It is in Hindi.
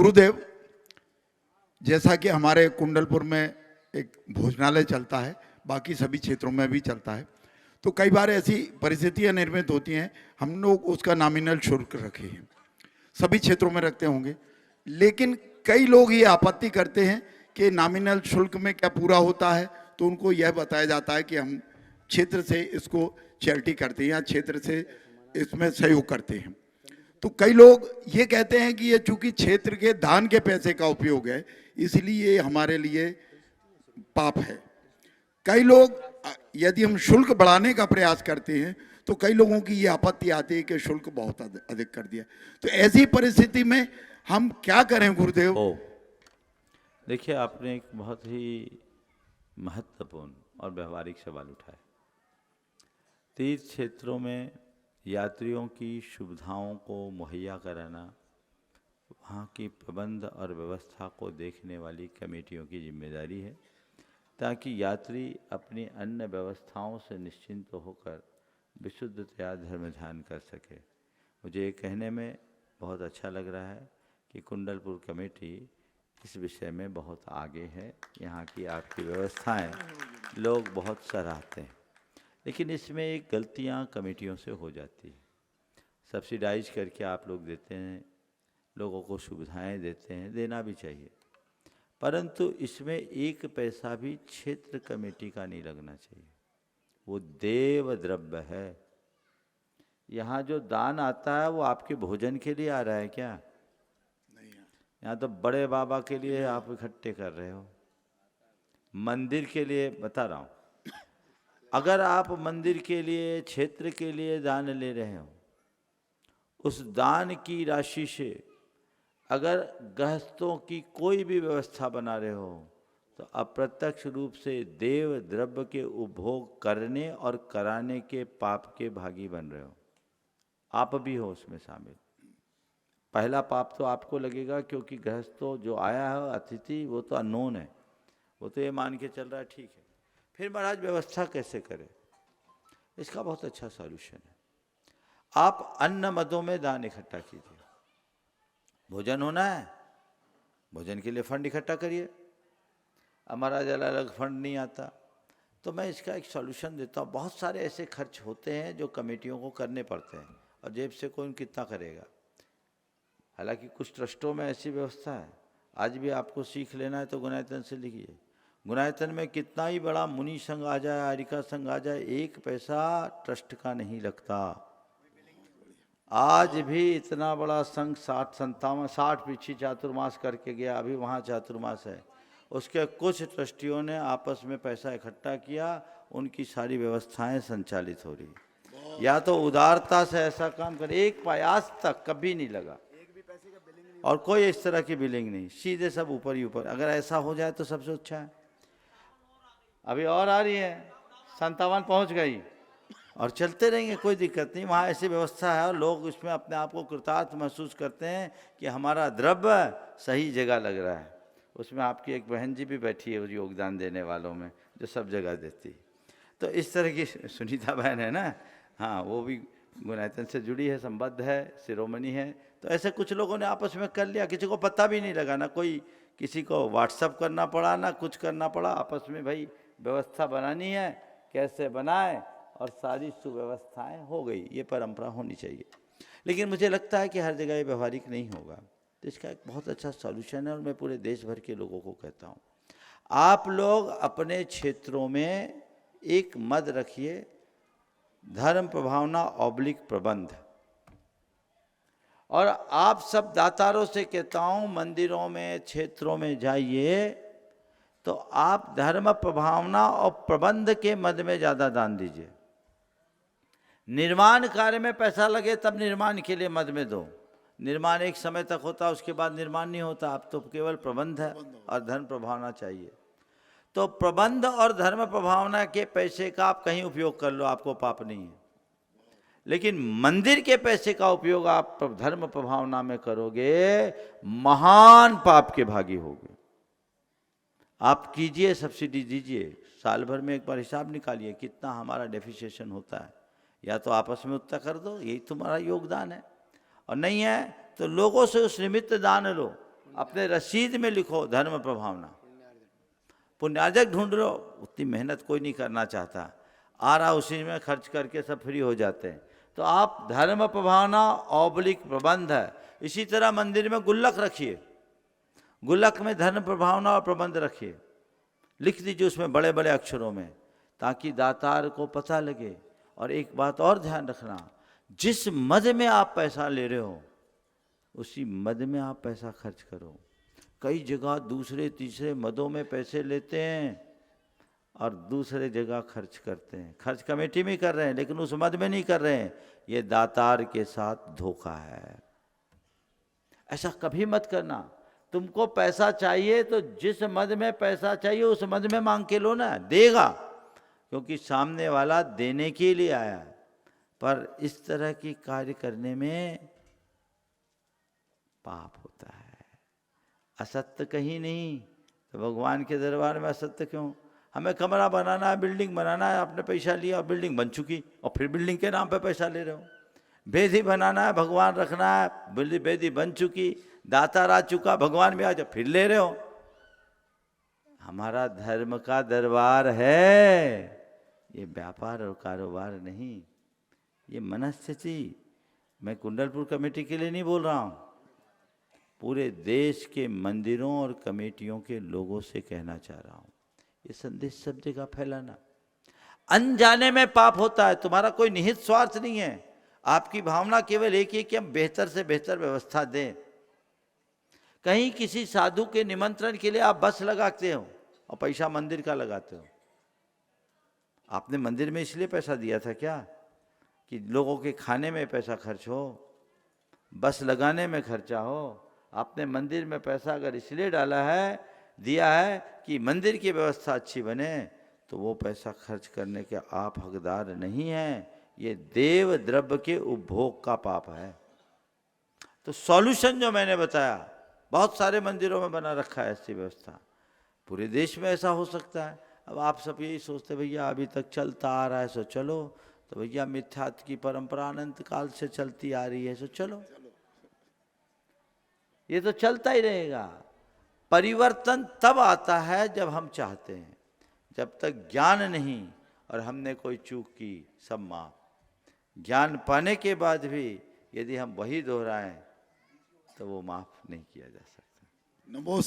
गुरुदेव, जैसा कि हमारे कुंडलपुर में एक भोजनालय चलता है, बाकी सभी क्षेत्रों में भी चलता है, तो कई बार ऐसी परिस्थितियां निर्मित होती हैं, हम लोग उसका नॉमिनल शुल्क रखे हैं, सभी क्षेत्रों में रखते होंगे, लेकिन कई लोग ये आपत्ति करते हैं कि नॉमिनल शुल्क में क्या पूरा होता है, तो उनको यह बताया जाता है कि हम क्षेत्र से इसको चैरिटी करते हैं या क्षेत्र से इसमें सहयोग करते हैं। तो कई लोग ये कहते हैं कि ये चूंकि क्षेत्र के दान के पैसे का उपयोग है, इसलिए हमारे लिए पाप है। कई लोग यदि हम शुल्क बढ़ाने का प्रयास करते हैं तो कई लोगों की ये आपत्ति आती है कि शुल्क बहुत अधिक कर दिया। तो ऐसी परिस्थिति में हम क्या करें गुरुदेव? देखिए, आपने एक बहुत ही महत्वपूर्ण और व्यवहारिक सवाल उठाया। तीर्थ क्षेत्रों में यात्रियों की सुविधाओं को मुहैया कराना वहाँ की प्रबंध और व्यवस्था को देखने वाली कमेटियों की जिम्मेदारी है, ताकि यात्री अपनी अन्य व्यवस्थाओं से निश्चिंत होकर विशुद्धतया धर्म ध्यान कर सके। मुझे ये कहने में बहुत अच्छा लग रहा है कि कुंडलपुर कमेटी इस विषय में बहुत आगे है। यहाँ की आपकी व्यवस्थाएं लोग बहुत सराहते हैं, लेकिन इसमें एक गलतियाँ कमेटियों से हो जाती है। सब्सिडाइज करके आप लोग देते हैं, लोगों को सुविधाएं देते हैं, देना भी चाहिए, परंतु इसमें एक पैसा भी क्षेत्र कमेटी का नहीं लगना चाहिए। वो देव द्रव्य है। यहाँ जो दान आता है वो आपके भोजन के लिए आ रहा है क्या? नहीं, यहाँ तो बड़े बाबा के लिए आप इकट्ठे कर रहे हो। मंदिर के लिए बता रहा हूँ, अगर आप मंदिर के लिए, क्षेत्र के लिए दान ले रहे हो, उस दान की राशि से अगर गृहस्थों की कोई भी व्यवस्था बना रहे हो तो अप्रत्यक्ष रूप से देव द्रव्य के उपभोग करने और कराने के पाप के भागी बन रहे हो। आप भी हो उसमें शामिल। पहला पाप तो आपको लगेगा, क्योंकि गृहस्थों जो आया है अतिथि वो तो अननोन है, वो तो ये मान के चल रहा है ठीक है। फिर महाराज व्यवस्था कैसे करें? इसका बहुत अच्छा सॉल्यूशन है। आप अन्न मदों में दान इकट्ठा कीजिए। भोजन होना है, भोजन के लिए फंड इकट्ठा करिए। अब महाराज अलग फंड नहीं आता, तो मैं इसका एक सॉल्यूशन देता हूँ। बहुत सारे ऐसे खर्च होते हैं जो कमेटियों को करने पड़ते हैं और जेब से कौन कितना करेगा। हालांकि कुछ ट्रस्टों में ऐसी व्यवस्था है, आज भी आपको सीख लेना है तो गुनायतन से लिखिए। गुनायतन में कितना ही बड़ा मुनि संघ आ जाए, आरिका संघ आ जाए, एक पैसा ट्रस्ट का नहीं लगता। आज भी इतना बड़ा संघ 60 पीछे चातुर्मास करके गया, अभी वहाँ चातुर्मास है, उसके कुछ ट्रस्टियों ने आपस में पैसा इकट्ठा किया, उनकी सारी व्यवस्थाएं संचालित हो रही। या तो उदारता से ऐसा काम करे, एक प्रयास तक कभी नहीं लगा और कोई इस तरह की बिलिंग नहीं, सीधे सब ऊपर ही ऊपर। अगर ऐसा हो जाए तो सबसे अच्छा है। अभी और आ रही है, 57 पहुंच गई और चलते रहेंगे, कोई दिक्कत नहीं। वहाँ ऐसी व्यवस्था है और लोग उसमें अपने आप को कृतार्थ महसूस करते हैं कि हमारा द्रव्य सही जगह लग रहा है। उसमें आपकी एक बहन जी भी बैठी है उस योगदान देने वालों में, जो सब जगह देती है। तो इस तरह की सुनीता बहन है ना, हाँ, वो भी गुनायतन से जुड़ी है, संबद्ध है, शिरोमणि है। तो ऐसे कुछ लोगों ने आपस में कर लिया, किसी को पता भी नहीं लगा, ना कोई किसी को व्हाट्सअप करना पड़ा, ना कुछ करना पड़ा। आपस में भाई व्यवस्था बनानी है, कैसे बनाए, और सारी सुव्यवस्थाएं हो गई। ये परंपरा होनी चाहिए, लेकिन मुझे लगता है कि हर जगह ये व्यवहारिक नहीं होगा। तो इसका एक बहुत अच्छा सॉल्यूशन है और मैं पूरे देश भर के लोगों को कहता हूँ, आप लोग अपने क्षेत्रों में एक मद रखिए, धर्म प्रभावना / प्रबंध। और आप सब दातारों से कहता हूँ, मंदिरों में, क्षेत्रों में जाइए तो आप धर्म प्रभावना और प्रबंध के मद में ज़्यादा दान दीजिए। निर्माण कार्य में पैसा लगे तब निर्माण के लिए मद में दो। निर्माण एक समय तक होता, उसके बाद निर्माण नहीं होता। आप तो केवल प्रबंध है और धर्म प्रभावना चाहिए। तो प्रबंध और धर्म प्रभावना के पैसे का आप कहीं उपयोग कर लो, आपको पाप नहीं है। लेकिन मंदिर के पैसे का उपयोग आप धर्म प्रभावना में करोगे, महान पाप के भागी होगे। आप कीजिए, सब्सिडी दीजिए, साल भर में एक बार हिसाब निकालिए कितना हमारा डेफिसिएशन होता है। या तो आपस में उतना कर दो, यही तुम्हारा योगदान है, और नहीं है तो लोगों से उस निमित्त दान लो। अपने रसीद में लिखो धर्म प्रभावना। पुण्यार्जक ढूंढ रहे हो, उतनी मेहनत कोई नहीं करना चाहता, आ रहा उसी में खर्च करके सब फ्री हो जाते हैं। तो आप धर्म प्रभावना ऑब्लिक प्रबंध है। इसी तरह मंदिर में गुल्लक रखिए, गुल्लक में धर्म प्रभावना और प्रबंध रखिए, लिख दीजिए उसमें बड़े बड़े अक्षरों में, ताकि दातार को पता लगे। और एक बात और ध्यान रखना, जिस मद में आप पैसा ले रहे हो उसी मद में आप पैसा खर्च करो। कई जगह दूसरे तीसरे मदों में पैसे लेते हैं और दूसरे जगह खर्च करते हैं। खर्च कमेटी में कर रहे हैं लेकिन उस मद में नहीं कर रहे हैं। ये दातार के साथ धोखा है। ऐसा कभी मत करना। तुमको पैसा चाहिए तो जिस मद में पैसा चाहिए उस मद में मांग के लो ना, देगा, क्योंकि सामने वाला देने के लिए आया है। पर इस तरह की कार्य करने में पाप होता है। असत्य कहीं नहीं तो भगवान के दरबार में असत्य क्यों? हमें कमरा बनाना है, बिल्डिंग बनाना है, आपने पैसा लिया और बिल्डिंग बन चुकी और फिर बिल्डिंग के नाम पे पैसा ले रहे हो। बेदी बनाना है, भगवान रखना है, बेदी बन चुकी, दातार आ चुका, भगवान भी आ जा, फिर ले रहे हो। हमारा धर्म का दरबार है, ये व्यापार और कारोबार नहीं। ये मनस्थिति मैं कुंडलपुर कमेटी के लिए नहीं बोल रहा हूँ, पूरे देश के मंदिरों और कमेटियों के लोगों से कहना चाह रहा हूँ। ये संदेश सब जगह फैलाना। अनजाने में पाप होता है, तुम्हारा कोई निहित स्वार्थ नहीं है। आपकी भावना केवल एक ही कि हम बेहतर से बेहतर व्यवस्था दें। कहीं किसी साधु के निमंत्रण के लिए आप बस लगाते हो और पैसा मंदिर का लगाते हो। आपने मंदिर में इसलिए पैसा दिया था क्या कि लोगों के खाने में पैसा खर्च हो, बस लगाने में खर्चा हो? आपने मंदिर में पैसा अगर इसलिए डाला है, दिया है कि मंदिर की व्यवस्था अच्छी बने, तो वो पैसा खर्च करने के आप हकदार नहीं हैं। ये देव द्रव्य के उपभोग का पाप है। तो सॉल्यूशन जो मैंने बताया, बहुत सारे मंदिरों में बना रखा है ऐसी व्यवस्था, पूरे देश में ऐसा हो सकता है। अब आप सब यही सोचते भैया अभी तक चलता आ रहा है सो चलो, तो भैया मिथ्यात्व की परंपरा अनंत काल से चलती आ रही है सो चलो, ये तो चलता ही रहेगा। परिवर्तन तब आता है जब हम चाहते हैं। जब तक ज्ञान नहीं और हमने कोई चूक की, सब माफ। ज्ञान पाने के बाद भी यदि हम वही दोहराएं तो वो माफ नहीं किया जा सकता। नमो